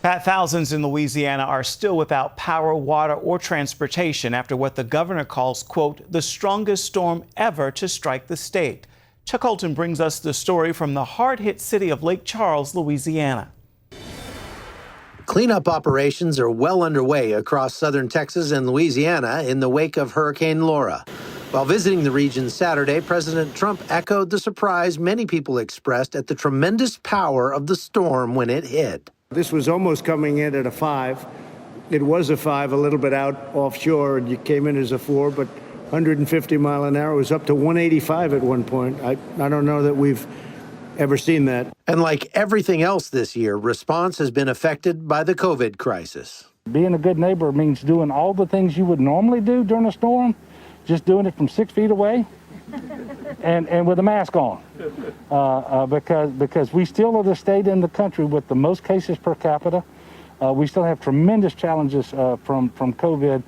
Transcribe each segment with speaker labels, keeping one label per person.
Speaker 1: Pat, thousands in Louisiana are still without power, water, or transportation after what the governor calls, quote, the strongest storm ever to strike the state. Chuck Holton brings us the story from the hard-hit city of Lake Charles, Louisiana.
Speaker 2: Cleanup operations are well underway across southern Texas and Louisiana in the wake of Hurricane Laura. While visiting the region Saturday, President Trump echoed the surprise many people expressed at the tremendous power of the storm when it hit.
Speaker 3: This was almost coming in at a 5. It was a 5 a little bit out offshore, and you came in as a 4, but 150 mile an hour. It was up to 185 at one point. I don't know that we've ever seen that.
Speaker 2: And like everything else this year, response has been affected by the COVID crisis.
Speaker 4: Being a good neighbor means doing all the things you would normally do during a storm, just doing it from 6 feet away and with a mask on. Because we still are the state in the country with the most cases per capita. We still have tremendous challenges from COVID.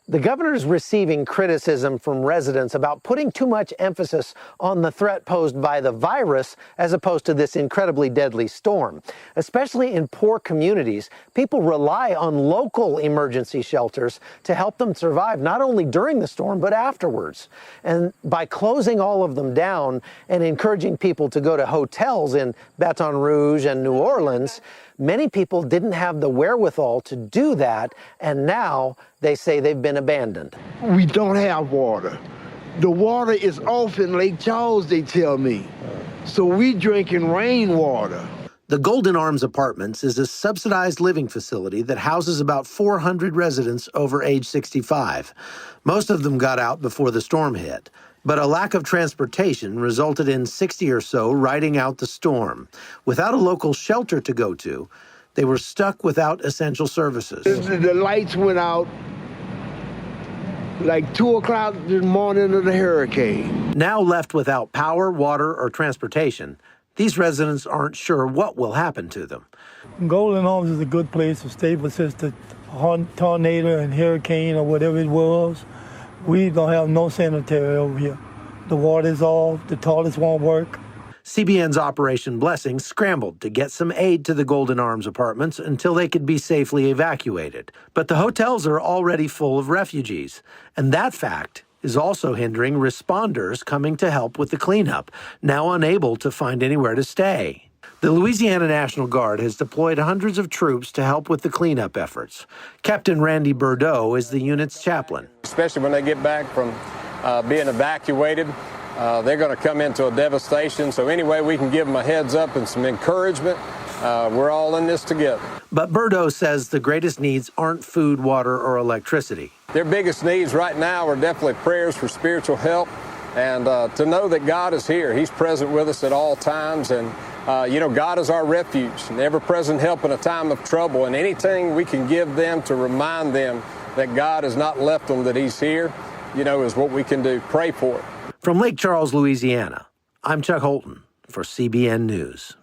Speaker 2: The governor is receiving criticism from residents about putting too much emphasis on the threat posed by the virus as opposed to this incredibly deadly storm. Especially in poor communities, people rely on local emergency shelters to help them survive not only during the storm but afterwards. And by closing all of them down and encouraging people to go to hotels in Baton Rouge and New Orleans, many people didn't have the wherewithal to do that, and now they say they've been abandoned.
Speaker 5: We don't have water. The water is off in Lake Charles, they tell me. So we drinking rainwater.
Speaker 2: The Golden Arms Apartments is a subsidized living facility that houses about 400 residents over age 65. Most of them got out before the storm hit. But a lack of transportation resulted in 60 or so riding out the storm. Without a local shelter to go to, they were stuck without essential services.
Speaker 5: The lights went out like 2 o'clock this morning of the hurricane.
Speaker 2: Now left without power, water, or transportation, these residents aren't sure what will happen to them.
Speaker 6: Golden Arms is a good place to stay, but since the tornado and hurricane or whatever it was, we don't have no sanitary over here. The water's off, the toilets won't work.
Speaker 2: CBN's Operation Blessing scrambled to get some aid to the Golden Arms Apartments until they could be safely evacuated. But the hotels are already full of refugees, and that fact is also hindering responders coming to help with the cleanup, now unable to find anywhere to stay. The Louisiana National Guard has deployed hundreds of troops to help with the cleanup efforts. Captain Randy Bordeaux is the unit's chaplain.
Speaker 7: Especially when they get back from being evacuated, they're going to come into a devastation. So anyway, we can give them a heads up and some encouragement. We're all in this together.
Speaker 2: But Bordeaux says the greatest needs aren't food, water, or electricity.
Speaker 7: Their biggest needs right now are definitely prayers for spiritual help and to know that God is here. He's present with us at all times. And God is our refuge, an ever-present help in a time of trouble, and anything we can give them to remind them that God has not left them, that He's here, is what we can do. Pray for it.
Speaker 2: From Lake Charles, Louisiana, I'm Chuck Holton for CBN News.